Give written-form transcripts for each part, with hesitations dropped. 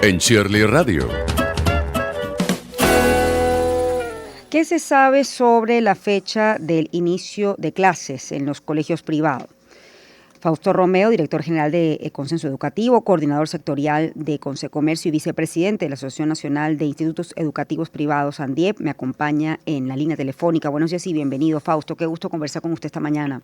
en Shirley Radio. ¿Qué se sabe sobre la fecha del inicio de clases en los colegios privados? Fausto Romeo, director general de Consenso Educativo, coordinador sectorial de Consecomercio y vicepresidente de la Asociación Nacional de Institutos Educativos Privados, ANDIEP, me acompaña en la línea telefónica. Buenos días y bienvenido, Fausto. Qué gusto conversar con usted esta mañana.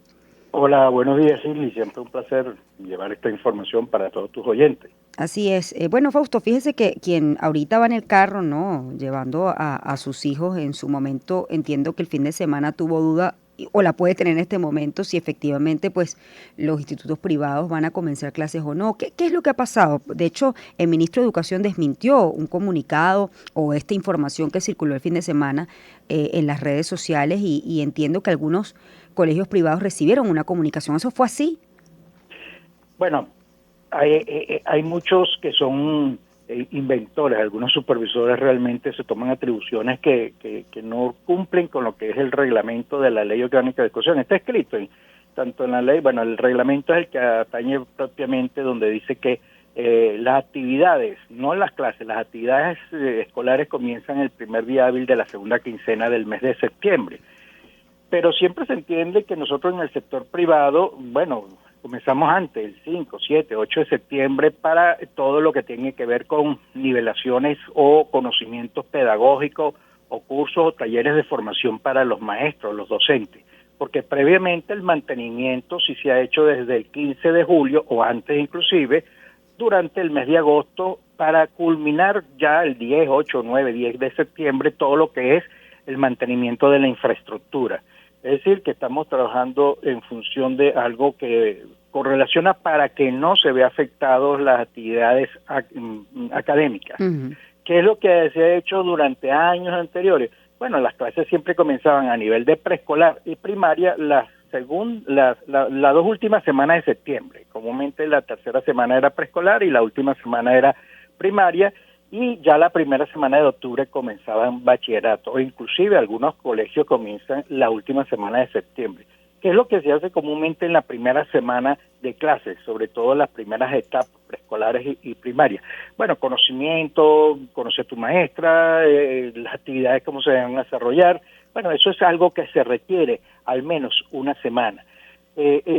Hola, buenos días, Shirley. Siempre un placer llevar esta información para todos tus oyentes. Así es. Bueno, Fausto, fíjese que quien ahorita va en el carro, ¿no?, llevando a sus hijos en su momento, entiendo que el fin de semana tuvo duda o la puede tener en este momento si efectivamente pues los institutos privados van a comenzar clases o no. ¿Qué es lo que ha pasado? De hecho, el ministro de Educación desmintió un comunicado o esta información que circuló el fin de semana en las redes sociales y entiendo que algunos colegios privados recibieron una comunicación. ¿Eso fue así? Bueno, hay muchos que son inventores, algunos supervisores realmente se toman atribuciones que no cumplen con lo que es el reglamento de la Ley Orgánica de Educación. Está escrito tanto en la ley, bueno, el reglamento es el que atañe propiamente donde dice que las actividades, no las clases, las actividades escolares comienzan el primer día hábil de la segunda quincena del mes de septiembre. Pero siempre se entiende que nosotros en el sector privado, bueno, comenzamos antes, el 5, 7, 8 de septiembre, para todo lo que tiene que ver con nivelaciones o conocimientos pedagógicos o cursos o talleres de formación para los maestros, los docentes. Porque previamente el mantenimiento sí se ha hecho desde el 15 de julio o antes inclusive, durante el mes de agosto, para culminar ya el 10, 8, 9, 10 de septiembre todo lo que es el mantenimiento de la infraestructura. Es decir, que estamos trabajando en función de algo que correlaciona para que no se vea afectados las actividades académicas. Uh-huh. ¿Qué es lo que se ha hecho durante años anteriores? Bueno, las clases siempre comenzaban a nivel de preescolar y primaria las dos últimas semanas de septiembre. Comúnmente la tercera semana era preescolar y la última semana era primaria. Y ya la primera semana de octubre comenzaban bachillerato, o inclusive algunos colegios comienzan la última semana de septiembre, que es lo que se hace comúnmente en la primera semana de clases, sobre todo las primeras etapas preescolares y primarias. Bueno, conocimiento, conocer a tu maestra, las actividades, cómo se van a desarrollar. Bueno, eso es algo que se requiere al menos una semana.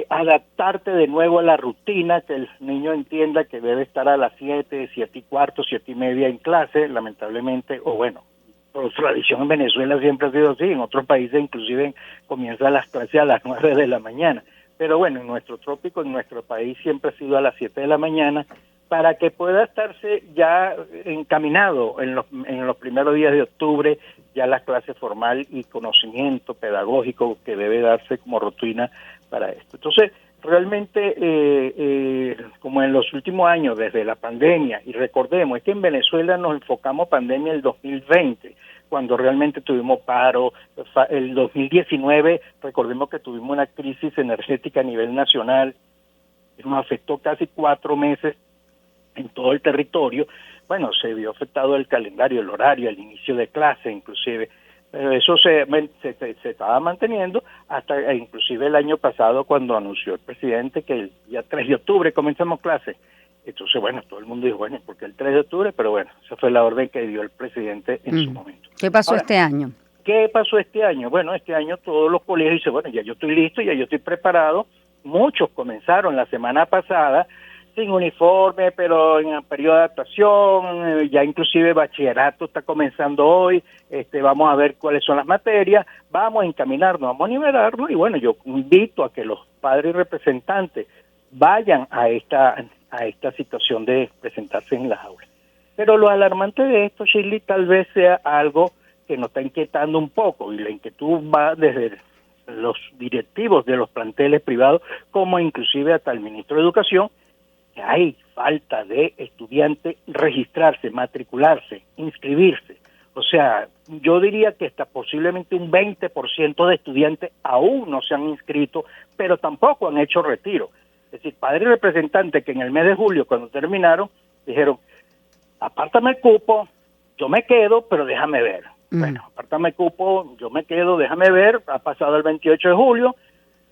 Adaptarte de nuevo a la rutina, que el niño entienda que debe estar a las 7, 7 y cuarto, 7 y media en clase, lamentablemente, o bueno, por tradición en Venezuela siempre ha sido así, en otros países inclusive comienzan las clases a las 9 de la mañana, pero bueno, en nuestro trópico, en nuestro país siempre ha sido a las 7 de la mañana, para que pueda estarse ya encaminado en los primeros días de octubre, ya la clase formal y conocimiento pedagógico que debe darse como rutina para esto. Entonces, realmente, como en los últimos años, desde la pandemia, y recordemos, es que en Venezuela nos enfocamos pandemia el 2020, cuando realmente tuvimos paro, el 2019, recordemos que tuvimos una crisis energética a nivel nacional, nos afectó casi 4 meses en todo el territorio. Bueno, se vio afectado el calendario, el horario, el inicio de clase inclusive, pero eso se estaba manteniendo hasta inclusive el año pasado cuando anunció el presidente que el día 3 de octubre comenzamos clases. Entonces, bueno, todo el mundo dijo, bueno, ¿por qué el 3 de octubre? Pero bueno, esa fue la orden que dio el presidente en su momento. ¿Qué pasó Ahora, este año? ¿qué pasó este año? Bueno, este año todos los colegios dicen, bueno, ya yo estoy listo, ya yo estoy preparado. Muchos comenzaron la semana pasada sin uniforme, pero en periodo de adaptación, ya inclusive bachillerato está comenzando hoy, vamos a ver cuáles son las materias, vamos a encaminarnos, vamos a nivelarnos, y bueno, yo invito a que los padres y representantes vayan a esta situación de presentarse en las aulas. Pero lo alarmante de esto, Shirley, tal vez sea algo que nos está inquietando un poco, y la inquietud va desde los directivos de los planteles privados, como inclusive hasta el ministro de Educación, que hay falta de estudiantes registrarse, matricularse, inscribirse. O sea, yo diría que hasta posiblemente un 20% de estudiantes aún no se han inscrito, pero tampoco han hecho retiro. Es decir, padres y representantes que en el mes de julio, cuando terminaron, dijeron, apártame el cupo, yo me quedo, pero déjame ver. Bueno, apártame el cupo, yo me quedo, déjame ver, ha pasado el 28 de julio,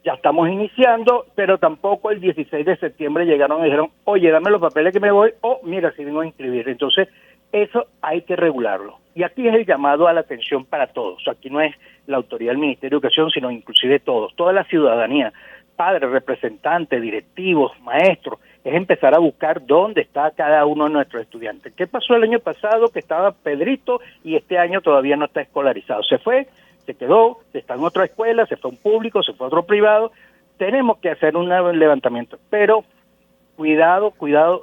ya estamos iniciando, pero tampoco el 16 de septiembre llegaron y dijeron, oye, dame los papeles que me voy, o mira, si vengo a inscribir. Entonces, eso hay que regularlo. Y aquí es el llamado a la atención para todos. Aquí no es la autoridad del Ministerio de Educación, sino inclusive todos, toda la ciudadanía, padres, representantes, directivos, maestros, es empezar a buscar dónde está cada uno de nuestros estudiantes. ¿Qué pasó el año pasado que estaba Pedrito y este año todavía no está escolarizado? Se fue, se quedó, está en otra escuela, se fue a un público, se fue a otro privado. Tenemos que hacer un levantamiento, pero cuidado,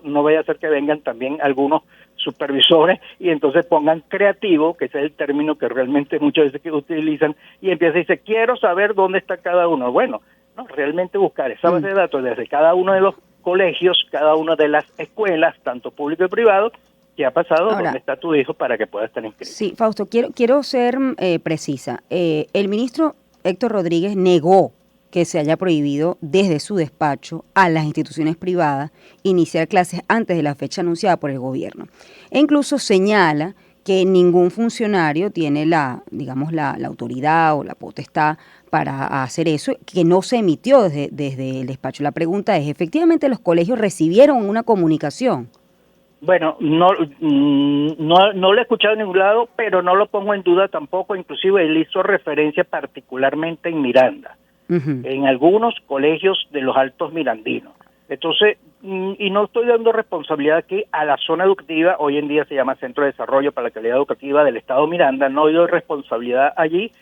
no vaya a ser que vengan también algunos supervisores y entonces pongan creativo, que ese es el término que realmente muchas veces que utilizan, y empieza y dice, quiero saber dónde está cada uno. Bueno, no, realmente buscar esa base de datos desde cada uno de los colegios, cada una de las escuelas, tanto público y privado, ¿qué ha pasado? Ahora, ¿dónde está tu hijo para que pueda estar inscrito? Sí, Fausto, quiero ser precisa. El ministro Héctor Rodríguez negó que se haya prohibido desde su despacho a las instituciones privadas iniciar clases antes de la fecha anunciada por el gobierno. E incluso señala que ningún funcionario tiene digamos, la autoridad o la potestad para hacer eso, que no se emitió desde el despacho. La pregunta es, ¿efectivamente los colegios recibieron una comunicación? Bueno, no lo he escuchado en ningún lado, pero no lo pongo en duda tampoco. Inclusive él hizo referencia particularmente en Miranda, en algunos colegios de los altos mirandinos. Entonces, y no estoy dando responsabilidad aquí a la zona educativa, hoy en día se llama Centro de Desarrollo para la Calidad Educativa del Estado Miranda, no doy responsabilidad allí,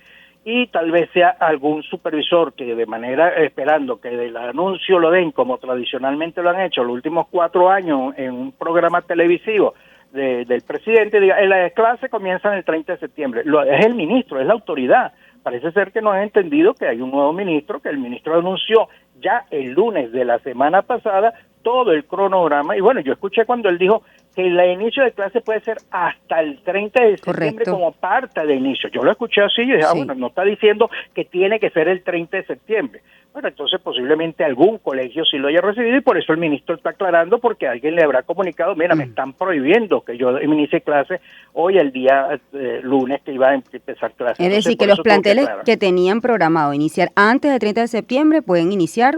y tal vez sea algún supervisor que de manera, esperando que del anuncio lo den como tradicionalmente lo han hecho los últimos 4 años en un programa televisivo del presidente, diga, la clase comienza el 30 de septiembre. Es el ministro, es la autoridad. Parece ser que no han entendido que hay un nuevo ministro, que el ministro anunció ya el lunes de la semana pasada todo el cronograma, y bueno, yo escuché cuando él dijo que el inicio de clase puede ser hasta el 30 de septiembre. Correcto. Como parte de inicio. Yo lo escuché así y dije, bueno, no está diciendo que tiene que ser el 30 de septiembre. Bueno, entonces posiblemente algún colegio sí lo haya recibido y por eso el ministro está aclarando, porque alguien le habrá comunicado, mira, me están prohibiendo que yo inicie clase hoy el día lunes que iba a empezar clase. Es decir, que los planteles que tenían programado iniciar antes del 30 de septiembre pueden iniciar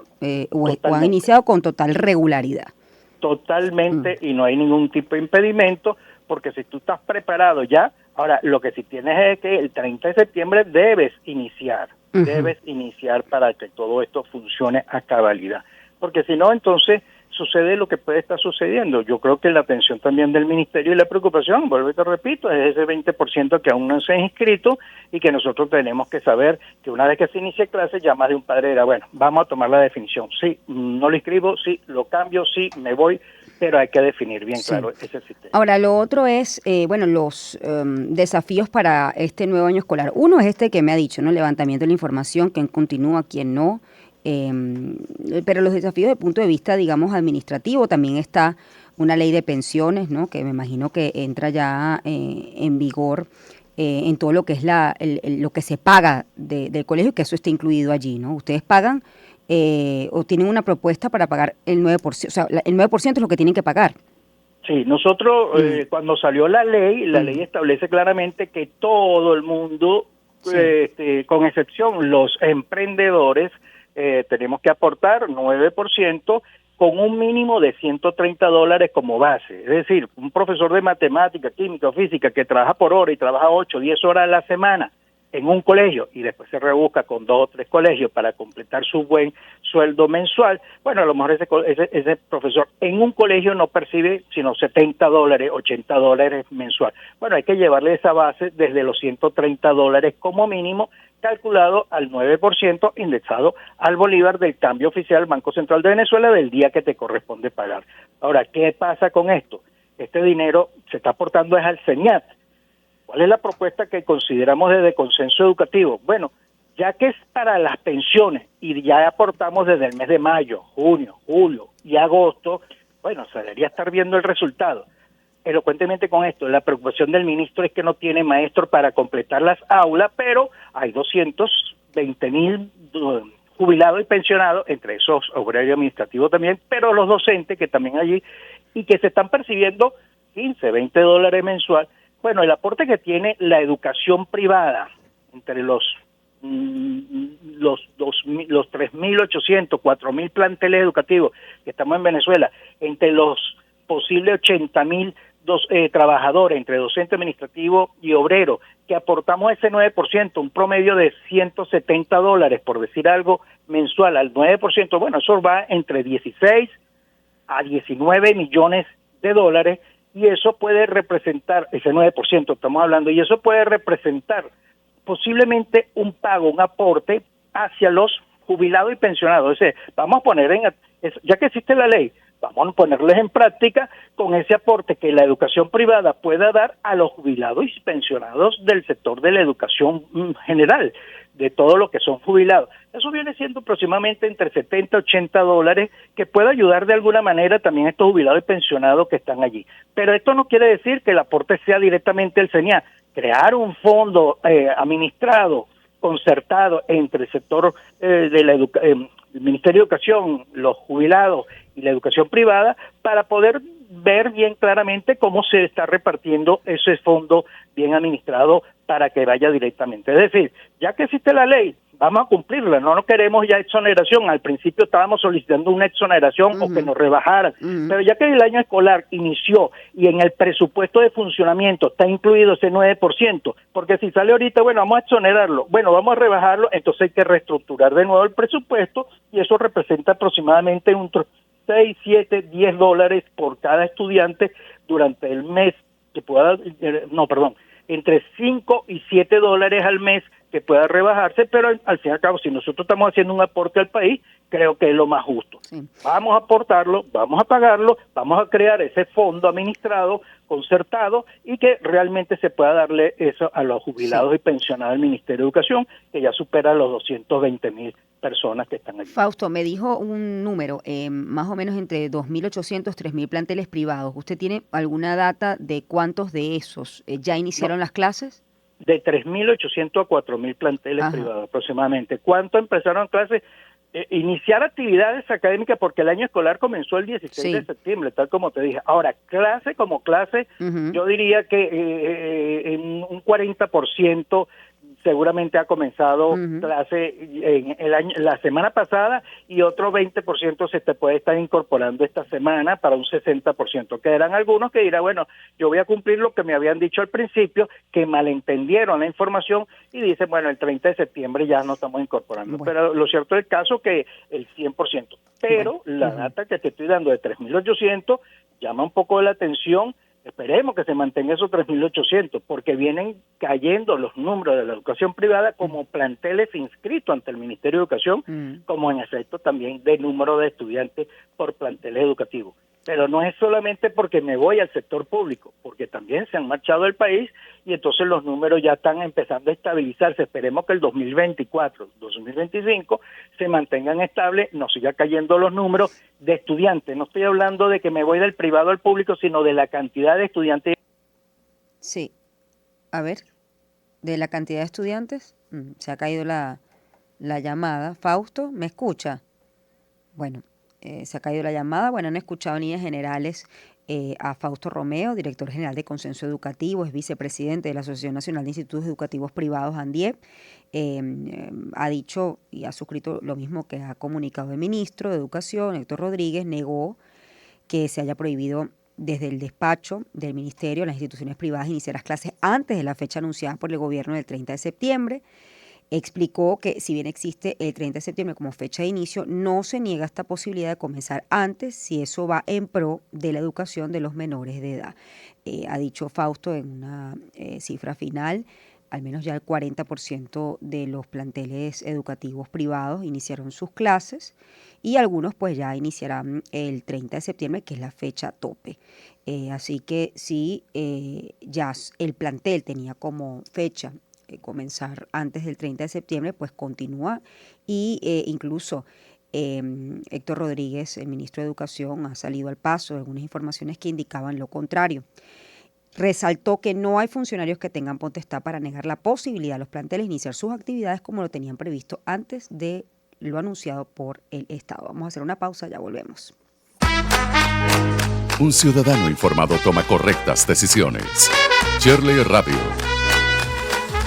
o han iniciado con total regularidad. Totalmente, y no hay ningún tipo de impedimento, porque si tú estás preparado ya, ahora lo que sí tienes es que el 30 de septiembre debes iniciar para que todo esto funcione a cabalidad, porque si no, entonces sucede lo que puede estar sucediendo. Yo creo que la atención también del ministerio y la preocupación, vuelvo y te repito, es ese 20% que aún no se ha inscrito y que nosotros tenemos que saber que una vez que se inicie clase, ya más de un padre dirá, bueno, vamos a tomar la definición, sí, no lo inscribo, sí, lo cambio, sí, me voy, pero hay que definir bien claro ese sistema. Ahora, lo otro es, los desafíos para este nuevo año escolar. Uno es este que me ha dicho, ¿no? El levantamiento de la información, quién continúa, quién no. Pero los desafíos desde el punto de vista, digamos, administrativo, también está una ley de pensiones, ¿no? Que me imagino que entra ya en vigor en todo lo que es lo que se paga del colegio, que eso está incluido allí, ¿no? Ustedes pagan o tienen una propuesta para pagar el 9%, o sea, el 9% es lo que tienen que pagar. Sí, nosotros cuando salió la ley establece claramente que todo el mundo, con excepción los emprendedores, tenemos que aportar 9% con un mínimo de $130 como base. Es decir, un profesor de matemática, química o física que trabaja por hora y trabaja 8 o 10 horas a la semana en un colegio y después se rebusca con 2 o 3 colegios para completar su buen sueldo mensual, bueno, a lo mejor ese profesor en un colegio no percibe sino $70, $80 mensual. Bueno, hay que llevarle esa base desde los $130 como mínimo, calculado al 9%, indexado al bolívar del cambio oficial Banco Central de Venezuela del día que te corresponde pagar. Ahora, ¿qué pasa con esto? Este dinero se está aportando es al CENIAT. ¿Cuál es la propuesta que consideramos desde Consenso Educativo? Bueno, ya que es para las pensiones y ya aportamos desde el mes de mayo, junio, julio y agosto, bueno, se debería estar viendo el resultado. Elocuentemente con esto, la preocupación del ministro es que no tiene maestros para completar las aulas, pero hay 220,000 jubilados y pensionados, entre esos obrerios administrativos también, pero los docentes que también allí y que se están percibiendo $15, $20 mensual. Bueno, el aporte que tiene la educación privada entre los los 3.800, 4.000 planteles educativos que estamos en Venezuela, entre los posibles 80.000 trabajadores, entre docente, administrativo y obrero, que aportamos ese 9%, un promedio de $170, por decir algo, mensual al 9%, bueno, eso va entre 16 a 19 millones de dólares, y eso puede representar, ese 9% estamos hablando, y eso puede representar posiblemente un pago, un aporte hacia los jubilados y pensionados. Es decir, vamos a poner ya que existe la ley, vamos a ponerles en práctica con ese aporte que la educación privada pueda dar a los jubilados y pensionados del sector de la educación general, de todo lo que son jubilados. Eso viene siendo aproximadamente entre 70 y 80 dólares, que puede ayudar de alguna manera también a estos jubilados y pensionados que están allí. Pero esto no quiere decir que el aporte sea directamente el CENIAT. Crear un fondo administrado, concertado entre el sector el Ministerio de Educación, los jubilados y la educación privada, para poder ver bien claramente cómo se está repartiendo ese fondo bien administrado para que vaya directamente. Es decir, ya que existe la ley, vamos a cumplirla, no queremos ya exoneración. Al principio estábamos solicitando una exoneración o que nos rebajaran, pero ya que el año escolar inició y en el presupuesto de funcionamiento está incluido ese 9%, porque si sale ahorita, bueno, vamos a exonerarlo, bueno, vamos a rebajarlo, entonces hay que reestructurar de nuevo el presupuesto, y eso representa aproximadamente un 6, 7, 10 dólares por cada estudiante durante el mes, que pueda, entre 5 y 7 dólares al mes que pueda rebajarse, pero al fin y al cabo, si nosotros estamos haciendo un aporte al país, creo que es lo más justo. Sí. Vamos a aportarlo, vamos a pagarlo, vamos a crear ese fondo administrado, concertado, y que realmente se pueda darle eso a los jubilados y pensionados del Ministerio de Educación, que ya supera los 220.000 personas que están allí. Fausto, me dijo un número, más o menos entre 2.800, 3.000 planteles privados. ¿Usted tiene alguna data de cuántos de esos ya iniciaron las clases? De 3.800 a 4.000 planteles privados aproximadamente. ¿Cuánto empezaron clases? Iniciar actividades académicas, porque el año escolar comenzó el 16 de septiembre, tal como te dije. Ahora, clase como clase, yo diría que en un 40% seguramente ha comenzado clase en la semana pasada, y otro 20% se te puede estar incorporando esta semana, para un 60%. Quedarán algunos que dirán, bueno, yo voy a cumplir lo que me habían dicho al principio, que malentendieron la información y dicen, bueno, el 30 de septiembre ya no estamos incorporando. Bueno. Pero lo cierto del caso que el 100%. Pero la data que te estoy dando de 3.800 llama un poco la atención. Esperemos que se mantenga esos 3.800, porque vienen cayendo los números de la educación privada como planteles inscritos ante el Ministerio de Educación, como en efecto también de número de estudiantes por planteles educativos. Pero no es solamente porque me voy al sector público, porque también se han marchado del país, y entonces los números ya están empezando a estabilizarse. Esperemos que el 2024, 2025 se mantengan estables, no siga cayendo los números de estudiantes. No estoy hablando de que me voy del privado al público, sino de la cantidad de estudiantes. Sí, a ver, de la cantidad de estudiantes, se ha caído la llamada. Fausto, ¿me escucha? Bueno. Se ha caído la llamada. Bueno, han escuchado en líneas generales a Fausto Romeo, director general de Consenso Educativo, es vicepresidente de la Asociación Nacional de Institutos Educativos Privados, ANDIEP. Ha dicho y ha suscrito lo mismo que ha comunicado el ministro de Educación, Héctor Rodríguez. Negó que se haya prohibido desde el despacho del ministerio a las instituciones privadas iniciar las clases antes de la fecha anunciada por el gobierno del 30 de septiembre. Explicó que si bien existe el 30 de septiembre como fecha de inicio, no se niega esta posibilidad de comenzar antes si eso va en pro de la educación de los menores de edad. Ha dicho Fausto en una cifra final, al menos ya el 40% de los planteles educativos privados iniciaron sus clases, y algunos pues ya iniciarán el 30 de septiembre, que es la fecha tope. Así que si ya el plantel tenía como fecha comenzar antes del 30 de septiembre, pues continúa, y incluso Héctor Rodríguez, el ministro de Educación, ha salido al paso de algunas informaciones que indicaban lo contrario. Resaltó que no hay funcionarios que tengan potestad para negar la posibilidad de los planteles iniciar sus actividades como lo tenían previsto antes de lo anunciado por el Estado. Vamos a hacer una pausa, ya volvemos. Un ciudadano informado toma correctas decisiones. Shirley Radio